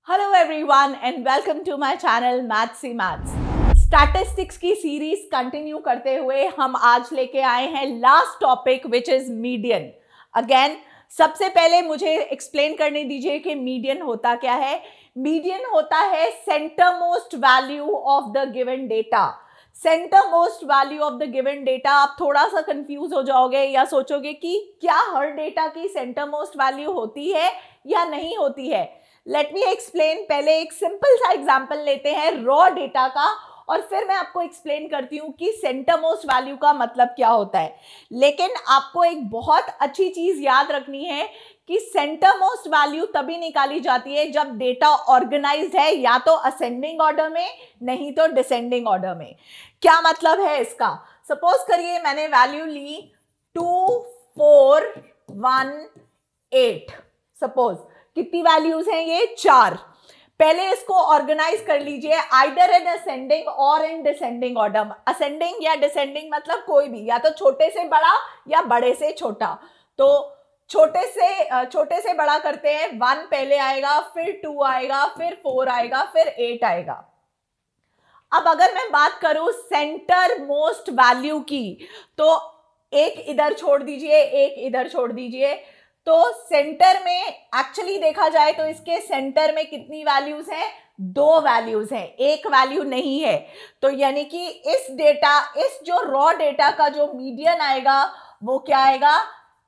Hello everyone and welcome to my channel Mathsy maths. Statistics की series continue करते हुए हम आज लेके आए हैं last topic which is median. Again सबसे पहले मुझे एक्सप्लेन करने दीजिए कि मीडियन होता क्या है। मीडियन होता है centre most value of the given data. Centre most value of the given data. आप थोड़ा सा कंफ्यूज हो जाओगे या सोचोगे कि क्या हर डेटा की सेंटर मोस्ट वैल्यू होती है या नहीं होती है। Let me explain. पहले एक सिंपल सा एग्जांपल लेते हैं रॉ डेटा का और फिर मैं आपको एक्सप्लेन करती हूँ कि सेंटर मोस्ट वैल्यू का मतलब क्या होता है। लेकिन आपको एक बहुत अच्छी चीज याद रखनी है कि सेंटर मोस्ट वैल्यू तभी निकाली जाती है जब डेटा ऑर्गेनाइज्ड है, या तो असेंडिंग ऑर्डर में नहीं तो डिसेंडिंग ऑर्डर में। क्या मतलब है इसका? सपोज करिए मैंने वैल्यू ली 2 4 1 8। सपोज कितनी वैल्यूज हैं ये? 4। पहले इसको ऑर्गेनाइज कर लीजिए आइदर इन असेंडिंग और इन डिसेंडिंग ऑर्डर। असेंडिंग या डिसेंडिंग मतलब कोई भी, या तो छोटे से बड़ा या बड़े से छोटा। तो छोटे से बड़ा करते हैं। 1 पहले आएगा, फिर 2 आएगा, फिर 4 आएगा, फिर 8 आएगा। अब अगर मैं बात करूं सेंटर मोस्ट वैल्यू की, तो एक इधर छोड़ दीजिए, एक इधर छोड़ दीजिए। तो सेंटर में एक्चुअली देखा जाए तो इसके सेंटर में कितनी वैल्यूज हैं? 2 वैल्यूज हैं, एक वैल्यू नहीं है। तो यानी कि इस जो रॉ डेटा का जो मीडियन आएगा वो क्या आएगा?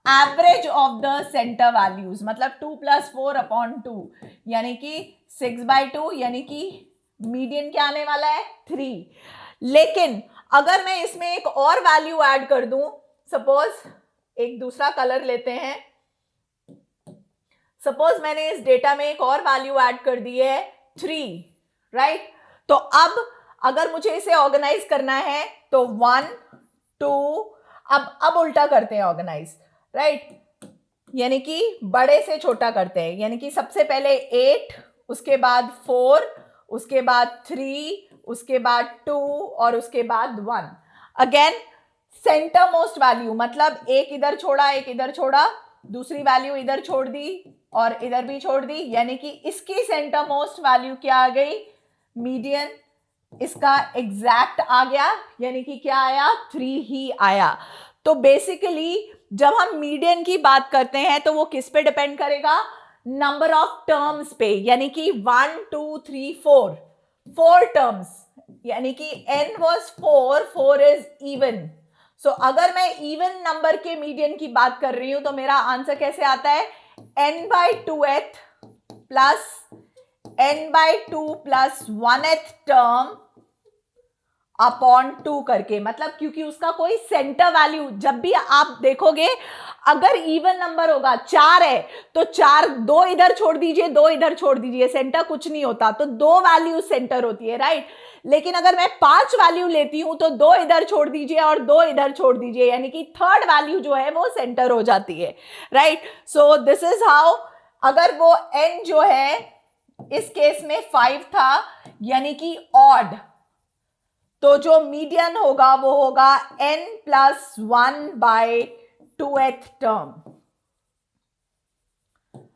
Average of the centre values, मतलब 2 + 4 / 2 यानी कि 6/2, यानी कि मीडियन क्या आने वाला है? 3। लेकिन अगर मैं इसमें एक और वैल्यू ऐड कर दूं, सपोज एक दूसरा कलर लेते हैं। सपोज मैंने इस डेटा में एक और वैल्यू ऐड कर दी है 3, राइट? तो अब अगर मुझे इसे ऑर्गेनाइज करना है तो 1 2, अब उल्टा करते हैं ऑर्गेनाइज, राइट? यानी कि बड़े से छोटा करते हैं। यानी कि सबसे पहले 8, उसके बाद 4, उसके बाद 3, उसके बाद 2 और उसके बाद 1। अगेन सेंटर मोस्ट वैल्यू मतलब एक इधर छोड़ा, एक इधर छोड़ा, दूसरी वैल्यू इधर छोड़ दी और इधर भी छोड़ दी। यानी कि इसकी सेंटर मोस्ट वैल्यू क्या आ गई? मीडियन। इसका एग्जैक्ट आ गया, यानी कि क्या आया? 3 ही आया। तो बेसिकली जब हम मीडियन की बात करते हैं तो वो किस पे डिपेंड करेगा? नंबर ऑफ टर्म्स पे। यानी कि 1 2 3 4 टर्म्स, यानी कि n was 4 इज इवन। सो अगर मैं इवन नंबर के मीडियन की बात कर रही हूं तो मेरा आंसर कैसे आता है? n/2th plus n/2 + 1th term upon 2 करके। मतलब क्योंकि उसका कोई सेंटर वैल्यू, जब भी आप देखोगे अगर इवन नंबर होगा 4 है तो 4, 2 इधर छोड़ दीजिए, 2 इधर छोड़ दीजिए, सेंटर कुछ नहीं होता। तो 2 वैल्यू सेंटर होती है, राइट? लेकिन अगर मैं 5 वैल्यू लेती हूं तो 2 इधर छोड़ दीजिए और 2 इधर छोड़ दीजिए, यानी कि थर्ड वैल्यू जो है वो सेंटर हो जाती है, right? So this is how. अगर वो n जो है इस केस में 5 था, यानी कि ऑड, तो जो मीडियन होगा वो होगा n + 1/2th टर्म,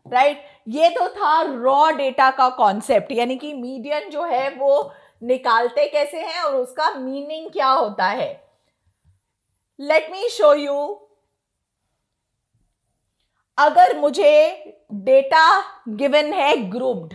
राइट? ये तो था रॉ डेटा का कॉन्सेप्ट, यानी कि मीडियन जो है वो निकालते कैसे हैं और उसका मीनिंग क्या होता है। Let me show you. अगर मुझे डेटा गिवन है ग्रुप्ड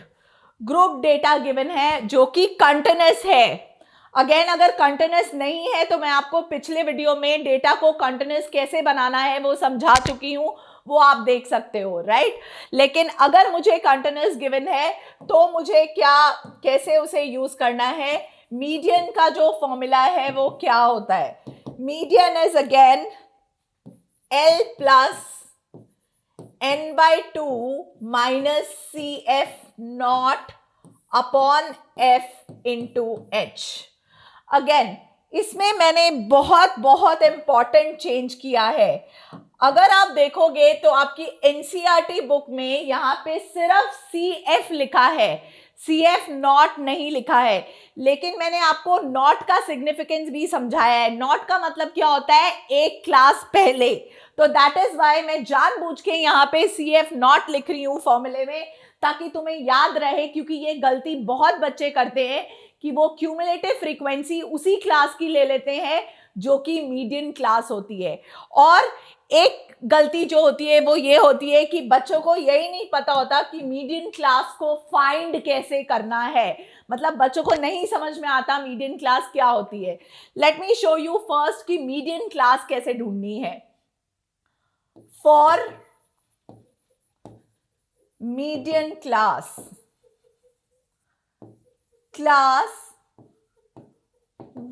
डेटा गिवन है जो कि कंटिन्यूअस है। अगेन अगर कंटिन्यूअस नहीं है तो मैं आपको पिछले वीडियो में डेटा को कंटिन्यूअस कैसे बनाना है वो समझा चुकी हूं, वो आप देख सकते हो, राइट? लेकिन अगर मुझे कंटिन्यूअस गिवन है तो मुझे कैसे उसे यूज करना है? मीडियन का जो फॉर्मूला है वो क्या होता है? Median is again L + n/2 - CF0 upon F × H। Again इसमें मैंने बहुत इंपॉर्टेंट चेंज किया है। अगर आप देखोगे तो आपकी एनसीईआरटी बुक में यहां पे सिर्फ CF लिखा है, CF नॉट नहीं लिखा है, लेकिन मैंने आपको नॉट का सिग्निफिकेंस भी समझाया है। नॉट का मतलब क्या होता है, एक क्लास पहले। तो दैट इज वाई मैं जानबूझ के यहाँ पे CF नॉट लिख रही हूँ फॉर्मूले में, ताकि तुम्हें याद रहे, क्योंकि ये गलती बहुत बच्चे करते हैं कि वो क्यूमुलेटिव फ्रीक्वेंसी उसी क्लास की ले लेते हैं जो कि मीडियन क्लास होती है। और एक गलती जो होती है वो ये होती है कि बच्चों को यही नहीं पता होता कि मीडियन क्लास को फाइंड कैसे करना है। मतलब बच्चों को नहीं समझ में आता मीडियन क्लास क्या होती है। Let me show you first कि मीडियन क्लास कैसे ढूंढनी है। For median class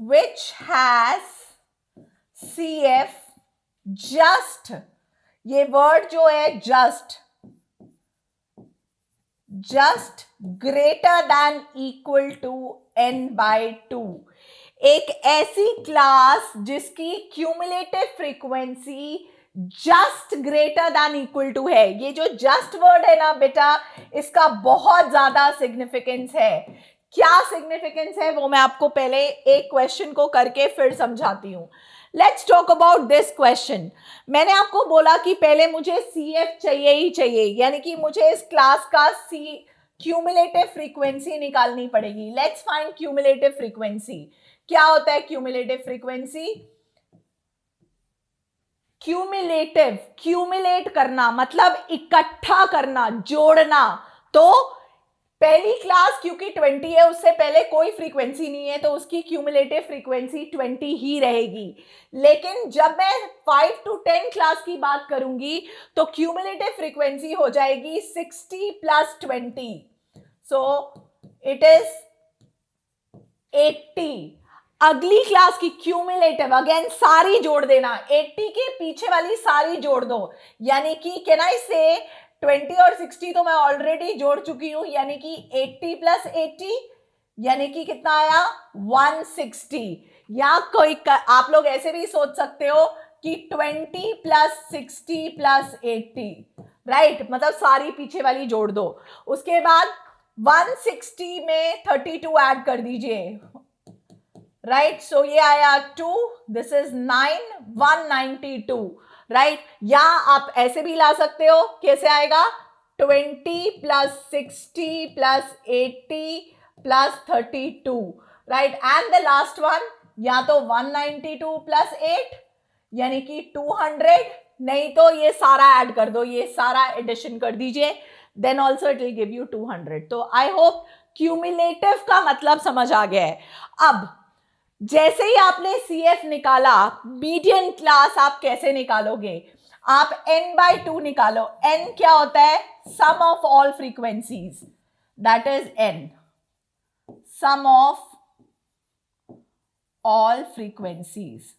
which has CF just, ये वर्ड जो है just greater than equal to n/2, एक ऐसी क्लास जिसकी cumulative frequency just greater than equal to है। ये जो जस्ट वर्ड है ना बेटा, इसका बहुत ज्यादा सिग्निफिकेंस है। क्या सिग्निफिकेंस है वो मैं आपको पहले एक क्वेश्चन को करके फिर समझाती हूं। Let's talk about this question. मैंने आपको बोला कि पहले मुझे CF चाहिए ही चाहिए, यानी कि मुझे इस क्लास का क्यूमुलेटिव फ्रीक्वेंसी निकालनी पड़ेगी। Let's find cumulative frequency. क्या होता है क्यूमुलेटिव फ्रीक्वेंसी? क्यूमुलेटिव, क्यूमुलेट करना मतलब इकट्ठा करना, जोड़ना। तो पहली क्लास क्योंकि 20 है, उससे पहले कोई फ्रीक्वेंसी नहीं है, तो उसकी क्यूमुलेटिव फ्रीक्वेंसी 20 ही रहेगी। लेकिन जब मैं 5 to 10 क्लास की बात करूंगी तो क्यूमुलेटिव फ्रीक्वेंसी हो जाएगी 60 + 20, सो इट इज 80। अगली क्लास की क्यूमुलेटिव अगेन सारी जोड़ देना, 80 के पीछे वाली सारी जोड़ दो, यानी कि कैन आई से 20 और 60 तो मैं ऑलरेडी जोड़ चुकी हूं, यानी कि 80 + 80 यानी कि कितना आया 160। या कोई आप लोग ऐसे भी सोच सकते हो कि 20 + 60 + 80, राइट, मतलब सारी पीछे वाली जोड़ दो। उसके बाद 160 में 32 ऐड कर दीजिए, राइट, सो ये आया 2, दिस इज 9, 192, राइट। या आप ऐसे भी ला सकते हो, कैसे आएगा 20 + 60 + 80 + 32, right. And the last one, या तो 192 + 8 यानी कि 200, नहीं तो ये सारा ऐड कर दो, ये सारा एडिशन कर दीजिए, then also it will give you 200। तो आई होप क्यूमुलेटिव का मतलब समझ आ गया है। अब जैसे ही आपने CF निकाला, मीडियन क्लास आप कैसे निकालोगे? आप n/2 निकालो। n क्या होता है? Sum of all frequencies, that is n, sum of all frequencies.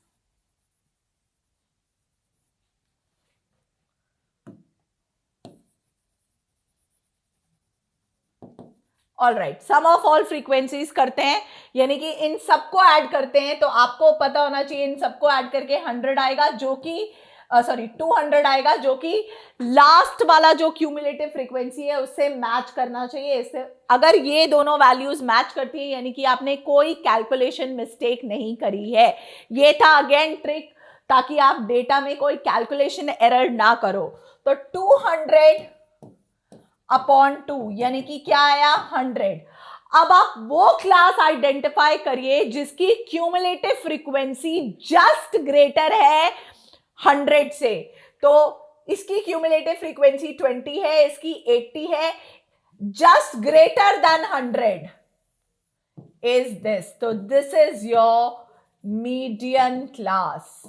All right, sum of all frequencies करते हैं, यानी कि इन सबको ऐड करते हैं। तो आपको पता होना चाहिए इन सबको ऐड करके 100 आएगा, जो कि 200 आएगा, जो कि लास्ट वाला जो क्यूमुलेटिव फ्रीक्वेंसी है उससे मैच करना चाहिए। इससे अगर ये दोनों वैल्यूज मैच करती है, यानी कि आपने कोई कैलकुलेशन मिस्टेक नहीं करी है। ये था अगेन ट्रिक, ताकि आप डेटा में कोई कैलकुलेशन एरर ना करो। तो 200/2 यानी कि क्या आया 100। अब आप वो क्लास आइडेंटिफाई करिए जिसकी क्यूमुलेटिव फ्रीक्वेंसी जस्ट ग्रेटर है 100 से। तो इसकी क्यूमुलेटिव फ्रीक्वेंसी 20 है, इसकी 80 है, just greater than 100 is this. तो this is your median class.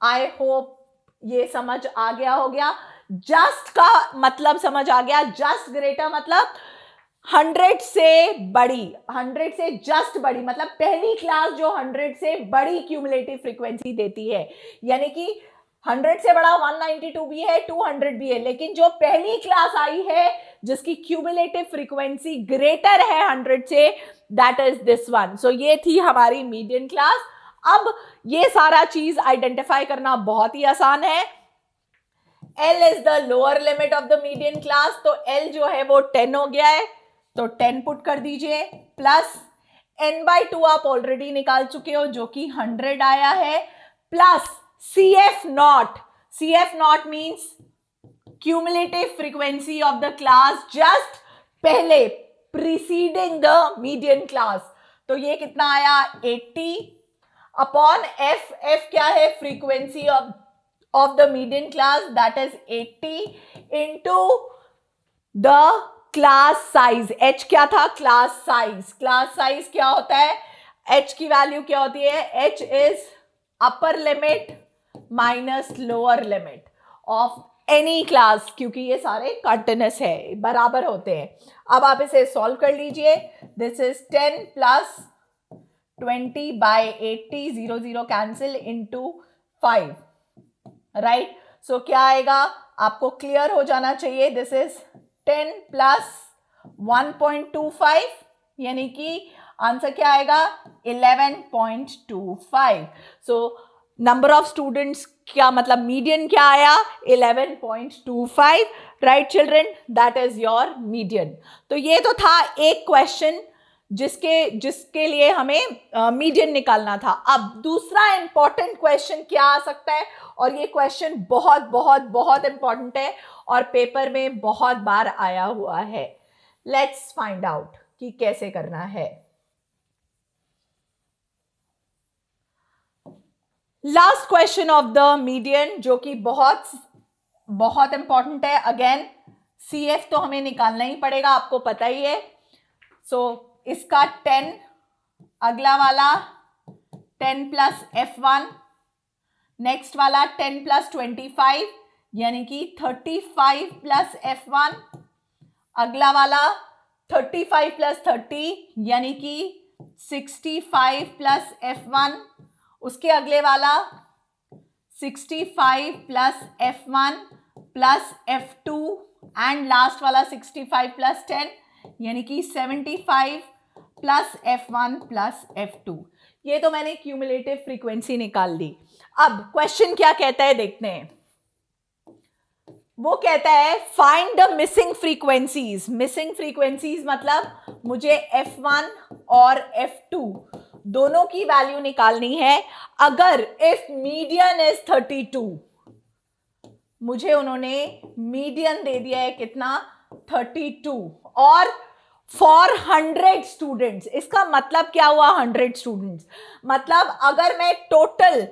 I hope ये समझ आ गया हो गया। जस्ट का मतलब समझ आ गया। जस्ट ग्रेटर मतलब 100 से बड़ी, 100 से जस्ट बड़ी, मतलब पहली क्लास जो 100 से बड़ी क्यूमुलेटिव फ्रीक्वेंसी देती है। यानी कि 100 से बड़ा 192 भी है, 200 भी है, लेकिन जो पहली क्लास आई है जिसकी क्यूमुलेटिव फ्रीक्वेंसी ग्रेटर है 100 से, दैट इज दिस वन। सो ये थी हमारी मीडियन क्लास। अब ये सारा चीज आइडेंटिफाई करना बहुत ही आसान है। L is the lower limit of the median class, तो L जो है वो 10 हो गया है। तो 10 पुट कर दीजिए, प्लस n/2 आप ऑलरेडी निकाल चुके हो जो कि 100 आया है, plus CF not means cumulative frequency of the class just पहले preceding the median class. तो ये कितना आया 80 अपॉन f क्या है frequency of the median class, that is 80 into the class size. h क्या था class size क्या होता है, h की वैल्यू क्या होती है, h is upper limit minus lower limit of any class, क्योंकि ये सारे कंटिन्यूस है, बराबर होते हैं. अब आप इसे सॉल्व कर लीजिए. This is 10 plus 20/80, 0 0 cancel into 5, right. So क्या आएगा, आपको क्लियर हो जाना चाहिए. दिस इज 10 प्लस 1.25, यानी कि आंसर क्या आएगा 11.25. सो नंबर ऑफ स्टूडेंट्स क्या मतलब मीडियन क्या आया 11.25, right children, that is your median. तो ये तो था एक क्वेश्चन जिसके लिए हमें मीडियन निकालना था. अब दूसरा इंपॉर्टेंट क्वेश्चन क्या आ सकता है, और ये क्वेश्चन बहुत बहुत बहुत इंपॉर्टेंट है और पेपर में बहुत बार आया हुआ है. लेट्स फाइंड आउट कि कैसे करना है. Last question of the median जो कि बहुत बहुत इंपॉर्टेंट है. अगेन CF तो हमें निकालना ही पड़ेगा, आपको पता ही है. सो इसका 10, अगला वाला 10 प्लस F1, नेक्स्ट वाला 10 प्लस 25 यानी कि 35 प्लस F1, अगला वाला 35 प्लस 30 यानी कि 65 प्लस F1, उसके अगले वाला 65 plus F1 plus F2 and last वाला 65 प्लस 10 यानी कि 75 प्लस F1 प्लस F2. ये तो मैंने क्यूमुलेटिव फ्रीक्वेंसी निकाल दी. अब क्वेश्चन क्या कहता है देखते हैं. वो कहता है find the missing frequencies. Missing frequencies मतलब मुझे F1 और F2 दोनों की वैल्यू निकालनी है. अगर इफ मीडियन इज 32, मुझे उन्होंने मीडियन दे दिया है कितना 32, और फॉर 100 स्टूडेंट्स. इसका मतलब क्या हुआ 100 स्टूडेंट्स मतलब अगर मैं टोटल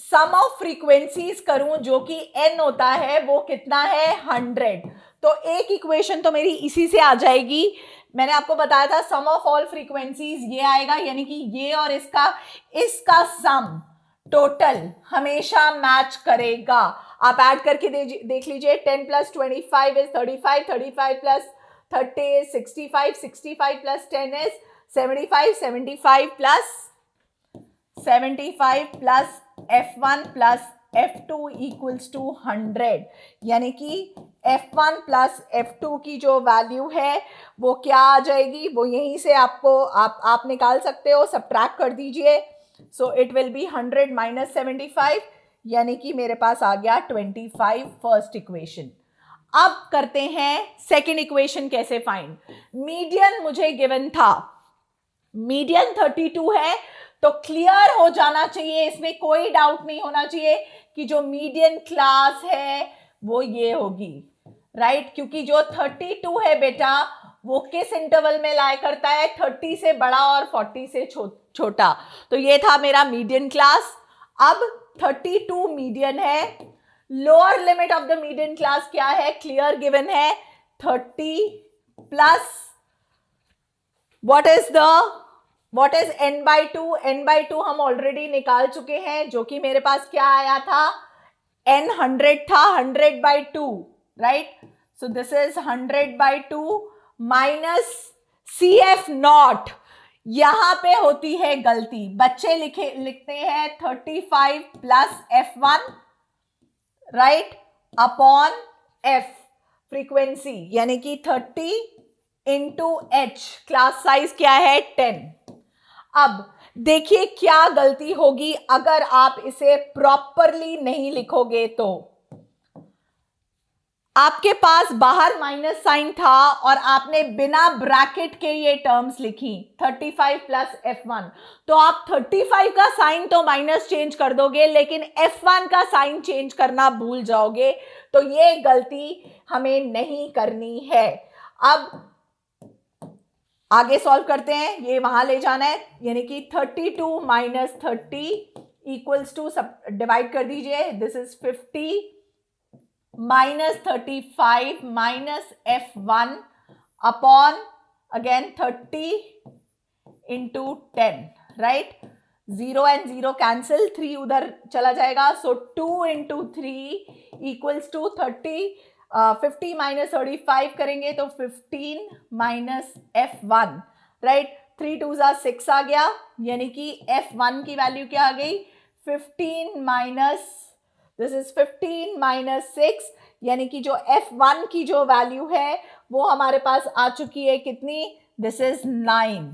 सम ऑफ फ्रीक्वेंसीज करूं जो कि n होता है वो कितना है 100. तो एक इक्वेशन तो मेरी इसी से आ जाएगी. मैंने आपको बताया था सम ऑफ ऑल फ्रीक्वेंसीज ये आएगा, यानी कि ये और इसका सम टोटल हमेशा मैच करेगा. आप ऐड करके देख लीजिए. 10 plus 25 is 35, 35 plus 30 is 65, 65 plus 10 is 75, 75 plus F1 plus F2 equals to 100, यानी कि F1 प्लस F2 की जो वैल्यू है वो क्या आ जाएगी, वो यहीं से आप निकाल सकते हो. सब्ट्रैक्ट कर दीजिए. So it will be 100 minus 75, यानी कि मेरे पास आ गया 25 फर्स्ट इक्वेशन. अब करते हैं सेकेंड इक्वेशन कैसे फाइंड. मीडियन मुझे गिवन था, मीडियन 32 है, तो क्लियर हो जाना चाहिए, इसमें कोई डाउट नहीं होना चाहिए कि जो मीडियन क्लास है वो ये होगी, राइट. क्योंकि जो 32 है बेटा वो किस इंटरवल में लाई करता है, 30 से बड़ा और 40 से छोटा. तो ये था मेरा मीडियन क्लास. अब 32 मीडियन है. Lower limit of the median class क्या है, क्लियर गिवन है 30 plus what is n/2. n/2 हम ऑलरेडी निकाल चुके हैं, जो कि मेरे पास क्या आया था n 100 था, 100/2, right. So this is 100/2 minus CF not. यहां पे होती है गलती, बच्चे लिखते हैं 35 plus F1, right, upon F frequency, यानी कि 30 इंटू H. क्लास साइज क्या है 10. अब देखिए क्या गलती होगी अगर आप इसे प्रॉपरली नहीं लिखोगे. तो आपके पास बाहर माइनस साइन था और आपने बिना ब्रैकेट के ये टर्म्स लिखी 35 प्लस F1, तो आप 35 का साइन तो माइनस चेंज कर दोगे लेकिन F1 का साइन चेंज करना भूल जाओगे, तो ये गलती हमें नहीं करनी है। अब आगे सॉल्व करते हैं, ये वहां ले जाना है, यानी कि 32 माइनस 30 इक्वल्स टू, सब डिवाइड कर दीजिए, this is 50 minus 35 minus F1 upon again 30 into 10, right. 0 and 0 cancel, 3 उधर चला जाएगा, सो 2 इंटू 3 इक्वल्स टू 30, 50 माइनस 35 करेंगे तो 15 माइनस F1, राइट। 3 2 6 आ गया, यानी कि F1 की वैल्यू क्या आ गई, 15 माइनस, दिस इज 15 माइनस 6, यानी कि जो F1 की जो वैल्यू है वो हमारे पास आ चुकी है कितनी, दिस इज 9।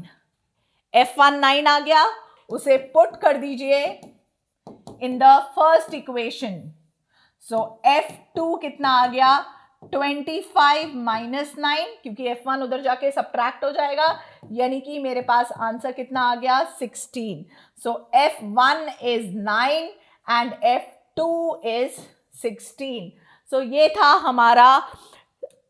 F1 9 आ गया, उसे पुट कर दीजिए in the first equation, so F2 कितना आ गया, 25 माइनस 9, क्योंकि F1 उधर जाके सब्ट्रैक्ट हो जाएगा, यानी कि मेरे पास आंसर कितना आ गया, 16। सो F1 is 9 and F2 is 16। सो ये था हमारा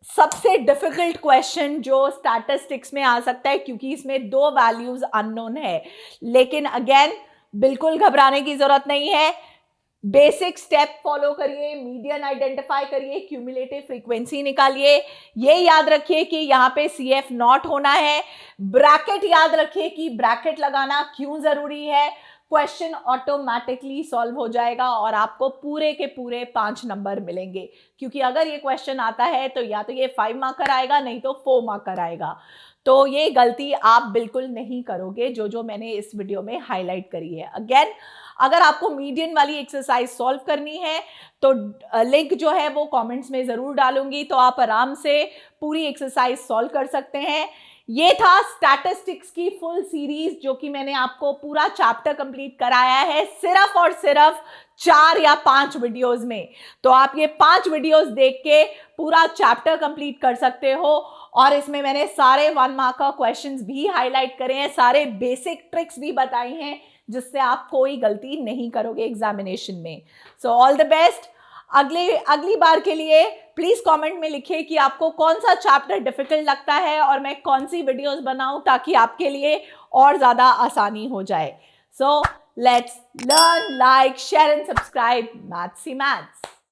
सबसे डिफिकल्ट क्वेश्चन जो स्टैटिस्टिक्स में आ सकता है, क्योंकि इसमें 2 वैल्यूज अननोन है। लेकिन अगेन बिल्कुल घबराने की जरूरत नहीं है, बेसिक स्टेप फॉलो करिए, मीडियन आइडेंटिफाई करिए, क्यूमुलेटिव फ्रीक्वेंसी निकालिए, ये याद रखिए कि यहाँ पे CF नॉट होना है, ब्रैकेट याद रखिए कि ब्रैकेट लगाना क्यों जरूरी है, क्वेश्चन ऑटोमेटिकली सॉल्व हो जाएगा और आपको पूरे के पूरे 5 नंबर मिलेंगे, क्योंकि अगर ये क्वेश्चन आता है तो या तो ये 5 मार्कर आएगा, नहीं तो 4 मार्कर आएगा। तो ये गलती आप बिल्कुल नहीं करोगे जो मैंने इस वीडियो में हाईलाइट करी है। अगेन अगर आपको मीडियन वाली एक्सरसाइज सॉल्व करनी है तो लिंक जो है वो कमेंट्स में ज़रूर डालूंगी, तो आप आराम से पूरी एक्सरसाइज सॉल्व कर सकते हैं। ये था स्टैटिस्टिक्स की फुल सीरीज, जो कि मैंने आपको पूरा चैप्टर कंप्लीट कराया है सिर्फ और सिर्फ 4 या 5 वीडियोस में। तो आप ये 5 वीडियोस देख के पूरा चैप्टर कंप्लीट कर सकते हो, और इसमें मैंने सारे 1 मार्क का क्वेश्चंस भी हाईलाइट करे हैं, सारे बेसिक ट्रिक्स भी बताई हैं, जिससे आप कोई गलती नहीं करोगे एग्जामिनेशन में। So all the best. अगली बार के लिए प्लीज कमेंट में लिखिए कि आपको कौन सा चैप्टर डिफिकल्ट लगता है और मैं कौन सी वीडियोस बनाऊं ताकि आपके लिए और ज्यादा आसानी हो जाए। So let's learn, like, share and subscribe Mathsy maths.